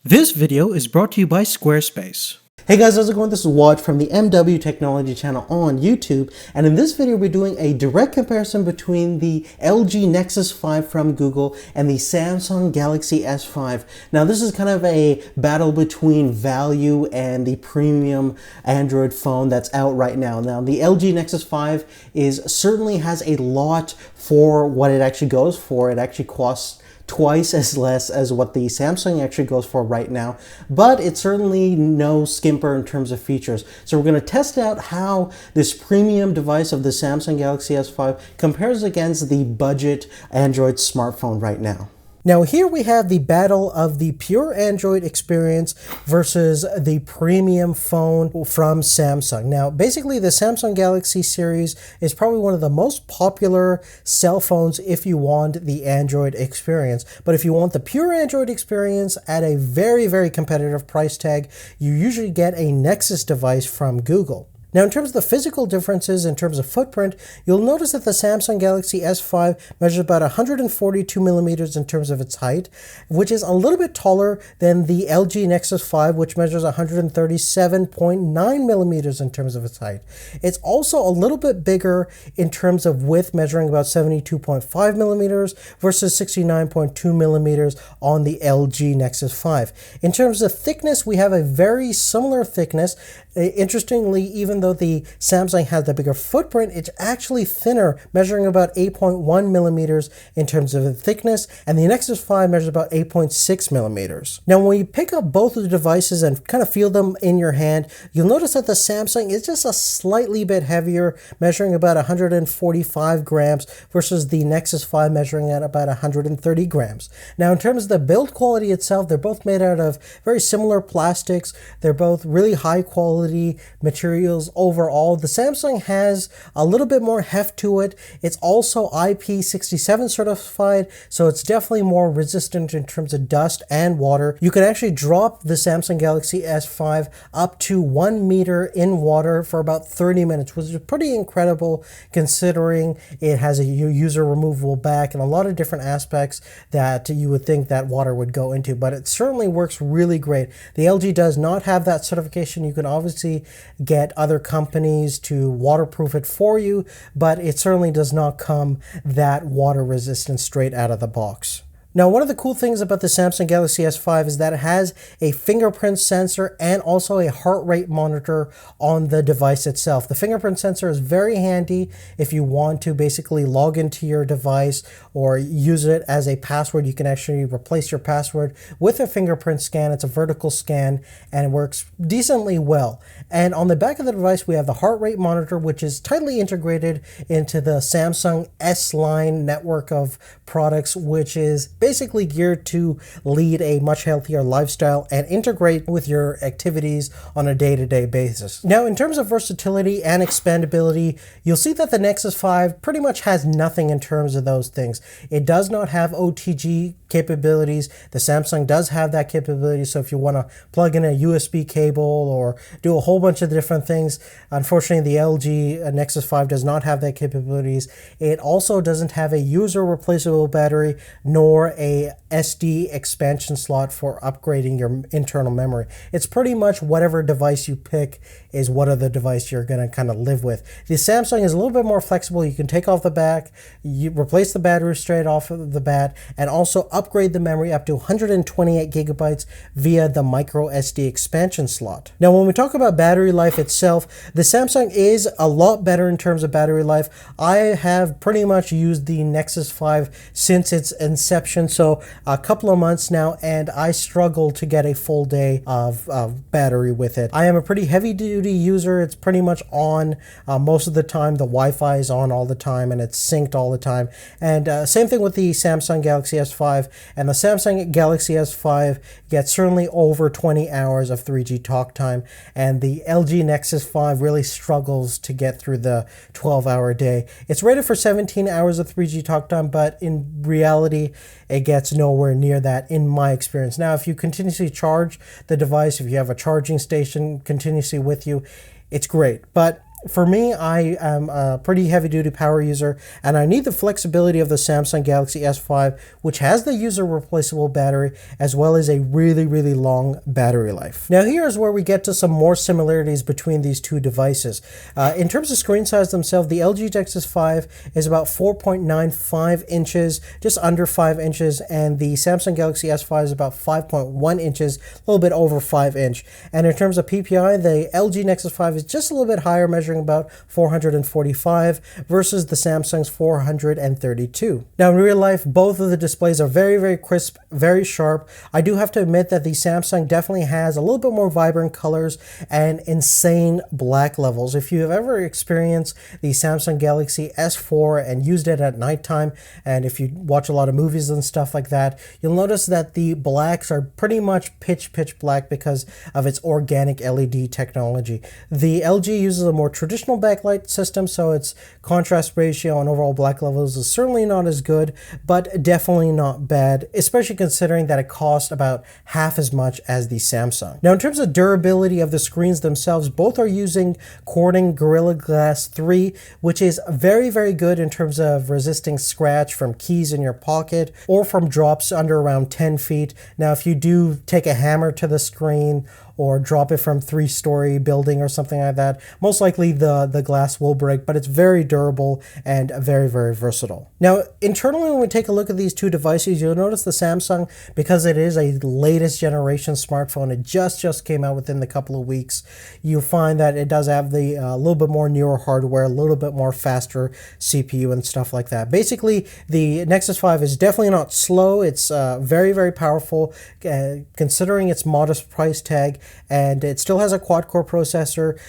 This video is brought to you by Squarespace. Hey guys, how's it going? This is Wad from the MW Technology channel on YouTube, and in this video we're doing a direct comparison between the LG Nexus 5 from Google and the Samsung Galaxy S5. Now this is kind of a battle between value and the premium Android phone that's out right now. Now the LG Nexus 5 certainly has a lot for what it actually goes for. It actually costs twice as less as what the Samsung actually goes for right now, but it's certainly no skimper in terms of features. So we're going to test out how this premium device of the Samsung Galaxy S5 compares against the budget Android smartphone right now. Now here we have the battle of the pure Android experience versus the premium phone from Samsung. Now basically the Samsung Galaxy series is probably one of the most popular cell phones if you want the Android experience. But if you want the pure Android experience at a very, very competitive price tag, you usually get a Nexus device from Google. Now in terms of the physical differences in terms of footprint, you'll notice that the Samsung Galaxy S5 measures about 142 millimeters in terms of its height, which is a little bit taller than the LG Nexus 5, which measures 137.9 millimeters in terms of its height. It's also a little bit bigger in terms of width, measuring about 72.5 millimeters versus 69.2 millimeters on the LG Nexus 5. In terms of thickness, we have a very similar thickness. Interestingly, even though the Samsung has the bigger footprint, it's actually thinner, measuring about 8.1 millimeters in terms of thickness, and the Nexus 5 measures about 8.6 millimeters. Now, when you pick up both of the devices and kind of feel them in your hand, you'll notice that the Samsung is just a slightly bit heavier, measuring about 145 grams versus the Nexus 5 measuring at about 130 grams. Now, in terms of the build quality itself, they're both made out of very similar plastics. They're both really high quality materials overall. The Samsung has a little bit more heft to it. It's also IP67 certified, so it's definitely more resistant in terms of dust and water. You can actually drop the Samsung Galaxy S5 up to 1 meter in water for about 30 minutes, which is pretty incredible considering it has a user removable back and a lot of different aspects that you would think that water would go into, but it certainly works really great. The LG does not have that certification. You can obviously get other companies to waterproof it for you, but it certainly does not come that water resistant straight out of the box. Now, one of the cool things about the Samsung Galaxy S5 is that it has a fingerprint sensor and also a heart rate monitor on the device itself. The fingerprint sensor is very handy if you want to basically log into your device or use it as a password. You can actually replace your password with a fingerprint scan. It's a vertical scan and it works decently well. And on the back of the device, we have the heart rate monitor, which is tightly integrated into the Samsung S line network of products, which is basically geared to lead a much healthier lifestyle and integrate with your activities on a day-to-day basis. Now, in terms of versatility and expandability, you'll see that the Nexus 5 pretty much has nothing in terms of those things. It does not have OTG capabilities. The Samsung does have that capability, so if you want to plug in a USB cable or do a whole bunch of different things, unfortunately the LG Nexus 5 does not have that capabilities. It also doesn't have a user replaceable battery nor a SD expansion slot for upgrading your internal memory. It's pretty much whatever device you pick is what other device you're going to kind of live with. The Samsung is a little bit more flexible. You can take off the back, you replace the battery straight off of the bat, and also upgrade the memory up to 128 gigabytes via the micro SD expansion slot. Now, when we talk about battery life itself, the Samsung is a lot better in terms of battery life. I have pretty much used the Nexus 5 since its inception, so a couple of months now, and I struggle to get a full day of battery with it. I am a pretty heavy duty user. It's pretty much on most of the time. The Wi-Fi is on all the time and it's synced all the time. And same thing with the Samsung Galaxy S5, and the Samsung Galaxy S5 gets certainly over 20 hours of 3G talk time, and the LG Nexus 5 really struggles to get through the 12-hour day. It's rated for 17 hours of 3G talk time, but in reality, it gets nowhere near that in my experience. Now, if you continuously charge the device, if you have a charging station continuously with you, it's great. But For me, I am a pretty heavy-duty power user, and I need the flexibility of the Samsung Galaxy S5, which has the user-replaceable battery, as well as a really, really long battery life. Now, here's where we get to some more similarities between these two devices. In terms of screen size themselves, the LG Nexus 5 is about 4.95 inches, just under 5 inches, and the Samsung Galaxy S5 is about 5.1 inches, a little bit over 5 inch. And in terms of PPI, the LG Nexus 5 is just a little bit higher, measuring about 445 versus the Samsung's 432. Now in real life, both of the displays are very, very crisp, very sharp. I do have to admit that the Samsung definitely has a little bit more vibrant colors and insane black levels. If you have ever experienced the Samsung Galaxy S4 and used it at nighttime, and if you watch a lot of movies and stuff like that, you'll notice that the blacks are pretty much pitch black because of its organic LED technology. The LG uses a more traditional backlight system, so its contrast ratio and overall black levels is certainly not as good, but definitely not bad, especially considering that it costs about half as much as the Samsung. Now, in terms of durability of the screens themselves, both are using Corning Gorilla Glass 3, which is very, very good in terms of resisting scratch from keys in your pocket or from drops under around 10 feet. Now, if you do take a hammer to the screen or drop it from 3-story building or something like that, most likely the glass will break, but it's very durable and very, very versatile. Now, internally, when we take a look at these two devices, you'll notice the Samsung, because it is a latest generation smartphone, it just came out within the couple of weeks, you'll find that it does have the little bit more newer hardware, a little bit more faster CPU and stuff like that. Basically, the Nexus 5 is definitely not slow. It's very, very powerful, considering its modest price tag, and it still has a quad-core processor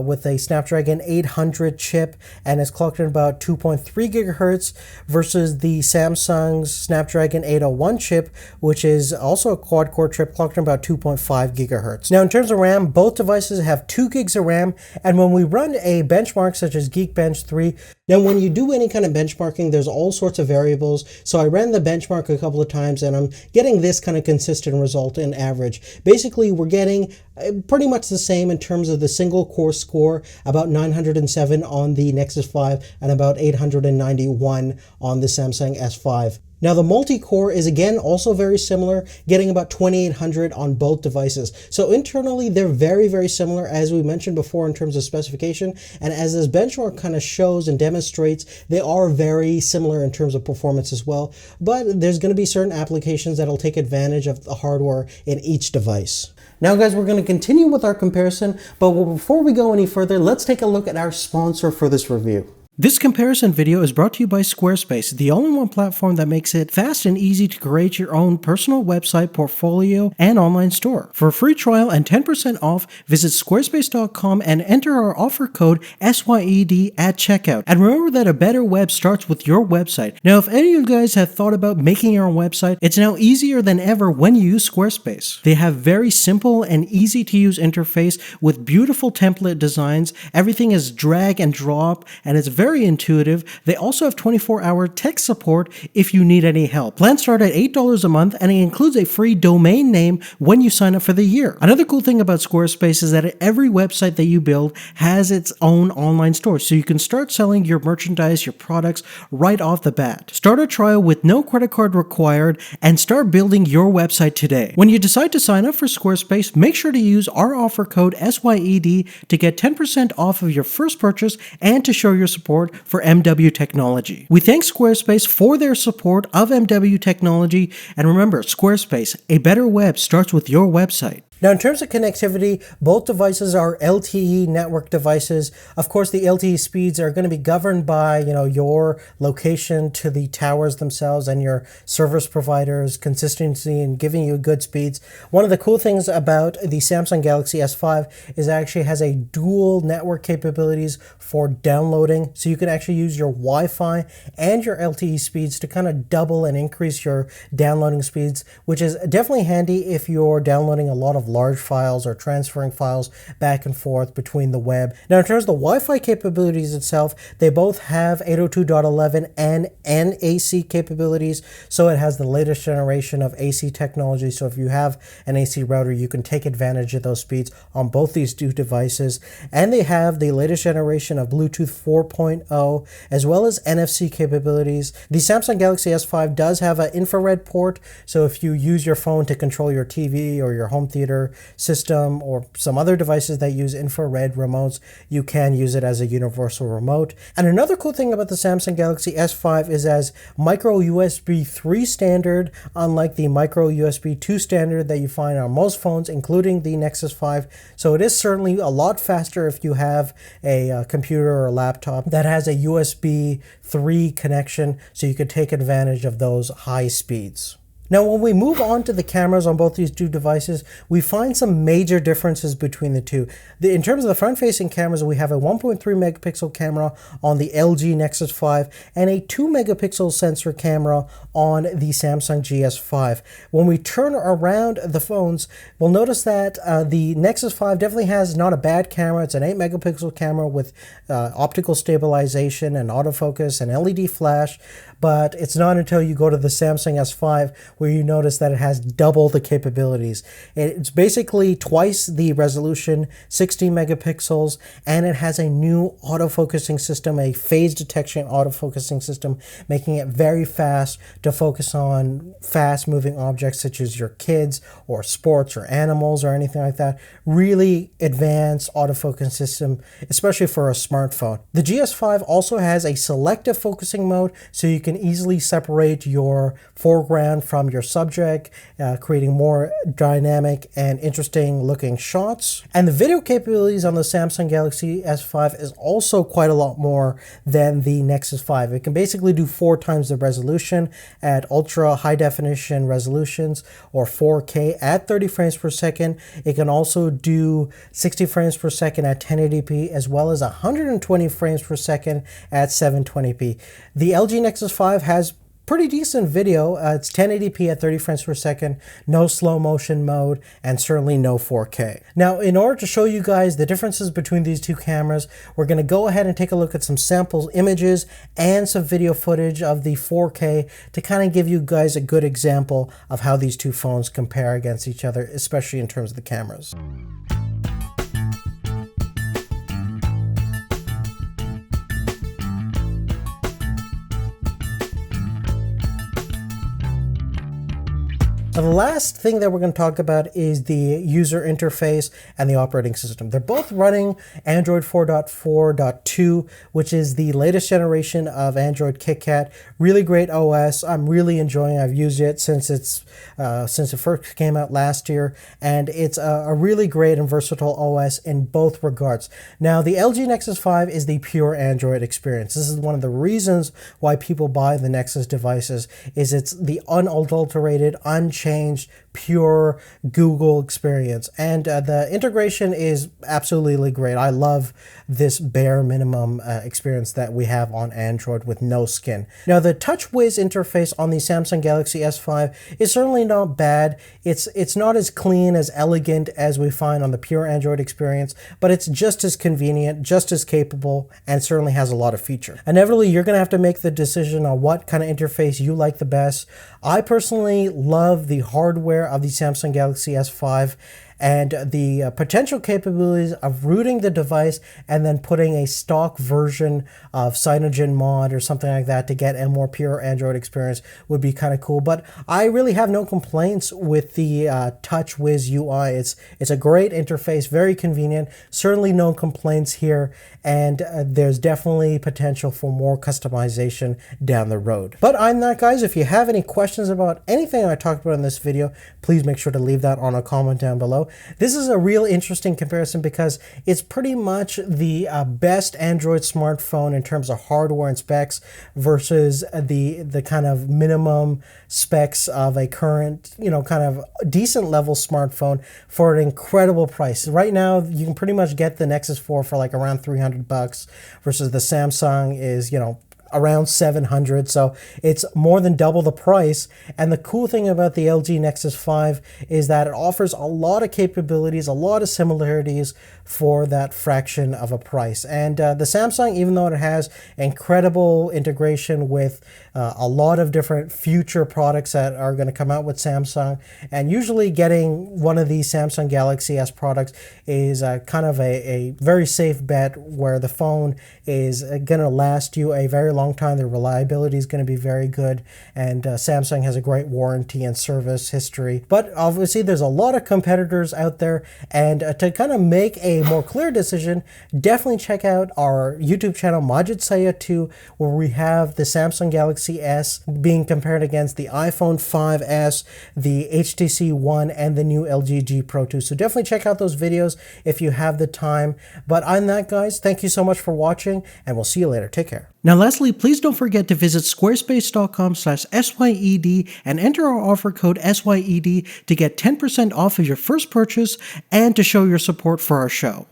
with a Snapdragon 800 chip, and it's clocked at about 2.3 gigahertz versus the Samsung's Snapdragon 801 chip, which is also a quad-core chip clocked at about 2.5 gigahertz. Now, in terms of RAM, both devices have 2 gigs of RAM, and when we run a benchmark such as Geekbench 3, now when you do any kind of benchmarking, there's all sorts of variables, so I ran the benchmark a couple of times, and I'm getting this kind of consistent result in average. Basically, we're getting pretty much the same in terms of the single core score, about 907 on the Nexus 5 and about 891 on the Samsung S5. Now, the multi-core is again also very similar, getting about 2800 on both devices. So internally, they're very, very similar, as we mentioned before, in terms of specification. And as this benchmark kind of shows and demonstrates, they are very similar in terms of performance as well. But there's going to be certain applications that'll take advantage of the hardware in each device. Now, guys, we're going to continue with our comparison, but before we go any further, let's take a look at our sponsor for this review. This comparison video is brought to you by Squarespace, the all-in-one platform that makes it fast and easy to create your own personal website, portfolio, and online store. For a free trial and 10% off, visit squarespace.com and enter our offer code SYED at checkout. And remember that a better web starts with your website. Now, if any of you guys have thought about making your own website, it's now easier than ever when you use Squarespace. They have very simple and easy to use interface with beautiful template designs. Everything is drag and drop, and it's very intuitive. They also have 24-hour tech support if you need any help. Plans start at $8 a month, and it includes a free domain name when you sign up for the year. Another cool thing about Squarespace is that every website that you build has its own online store, so you can start selling your merchandise, your products right off the bat. Start a trial with no credit card required and start building your website today. When you decide to sign up for Squarespace, make sure to use our offer code SYED to get 10% off of your first purchase and to show your support for MW Technology. We thank Squarespace for their support of MW Technology, and remember, Squarespace, a better web starts with your website. Now, in terms of connectivity, both devices are LTE network devices. Of course, the LTE speeds are going to be governed by, your location to the towers themselves and your service providers' consistency in giving you good speeds. One of the cool things about the Samsung Galaxy S5 is it actually has a dual network capabilities for downloading. So you can actually use your Wi-Fi and your LTE speeds to kind of double and increase your downloading speeds, which is definitely handy if you're downloading a lot of large files or transferring files back and forth between the web. Now, in terms of the Wi-Fi capabilities itself, they both have 802.11 and NAC capabilities, so it has the latest generation of AC technology. So if you have an AC router, you can take advantage of those speeds on both these two devices. And they have the latest generation of Bluetooth 4.0 as well as NFC capabilities. The Samsung Galaxy S5 does have an infrared port, so if you use your phone to control your TV or your home theater system or some other devices that use infrared remotes, you can use it as a universal remote. And another cool thing about the Samsung Galaxy S5 is as micro USB 3 standard, unlike the micro USB 2 standard that you find on most phones, including the Nexus 5. So it is certainly a lot faster if you have a computer or a laptop that has a USB 3 connection, so you could take advantage of those high speeds. Now, when we move on to the cameras on both these two devices, we find some major differences between the two. In terms of the front-facing cameras, we have a 1.3 megapixel camera on the LG Nexus 5 and a 2 megapixel sensor camera on the Samsung GS5. When we turn around the phones, we'll notice that the Nexus 5 definitely has not a bad camera. It's an 8 megapixel camera with optical stabilization and autofocus and LED flash. But it's not until you go to the Samsung S5 where you notice that it has double the capabilities. It's basically twice the resolution, 16 megapixels, and it has a new autofocusing system, a phase detection autofocusing system, making it very fast to focus on fast-moving objects such as your kids or sports or animals or anything like that. Really advanced autofocus system, especially for a smartphone. The GS5 also has a selective focusing mode, so you can easily separate your foreground from your subject, creating more dynamic and interesting looking shots. And the video capabilities on the Samsung Galaxy S5 is also quite a lot more than the Nexus 5. It can basically do 4 times the resolution at ultra high definition resolutions or 4K at 30 frames per second. It can also do 60 frames per second at 1080p as well as 120 frames per second at 720p. The LG Nexus 5 has pretty decent video. It's 1080p at 30 frames per second, no slow motion mode, and certainly no 4K. Now, in order to show you guys the differences between these two cameras, we're going to go ahead and take a look at some sample images and some video footage of the 4K to kind of give you guys a good example of how these two phones compare against each other, especially in terms of the cameras. Now, the last thing that we're going to talk about is the user interface and the operating system. They're both running Android 4.4.2, which is the latest generation of Android KitKat. Really great OS. I'm really enjoying it. I've used it since it first came out last year, and it's a really great and versatile OS in both regards. Now, the LG Nexus 5 is the pure Android experience. This is one of the reasons why people buy the Nexus devices, is it's the unadulterated, unchanged, pure Google experience, and the integration is absolutely great. I love this bare minimum experience that we have on Android with no skin. Now, the TouchWiz interface on the Samsung Galaxy S5 is certainly not bad. It's not as clean, as elegant as we find on the pure Android experience, but it's just as convenient, just as capable, and certainly has a lot of features. Inevitably, you're going to have to make the decision on what kind of interface you like the best. I personally love the hardware of the Samsung Galaxy S5 and the potential capabilities of rooting the device and then putting a stock version of CyanogenMod or something like that to get a more pure Android experience would be kind of cool. But I really have no complaints with the TouchWiz UI. It's a great interface, very convenient, certainly no complaints here, and there's definitely potential for more customization down the road. But I'm that, guys. If you have any questions about anything I talked about in this video, please make sure to leave that on a comment down below. This is a real interesting comparison because it's pretty much the best Android smartphone in terms of hardware and specs versus the kind of minimum specs of a current, kind of decent level smartphone for an incredible price. Right now, you can pretty much get the Nexus 4 for like around $300 versus the Samsung is, around $700, so it's more than double the price. And the cool thing about the LG Nexus 5 is that it offers a lot of capabilities, a lot of similarities for that fraction of a price. And the Samsung, even though it has incredible integration with a lot of different future products that are going to come out with Samsung, and usually getting one of these Samsung Galaxy S products is kind of a very safe bet, where the phone is going to last you a very long time. The reliability is going to be very good, and Samsung has a great warranty and service history. But obviously there's a lot of competitors out there, and to kind of make a more clear decision, definitely check out our YouTube channel Majid Sayed 2, where we have the Samsung Galaxy S being compared against the iPhone 5S, the HTC One, and the new LG G Pro 2. So definitely check out those videos if you have the time. But on that, guys, thank you so much for watching, and we'll see you later. Take care. Now, lastly, please don't forget to visit squarespace.com/SYED and enter our offer code SYED to get 10% off of your first purchase and to show your support for our show.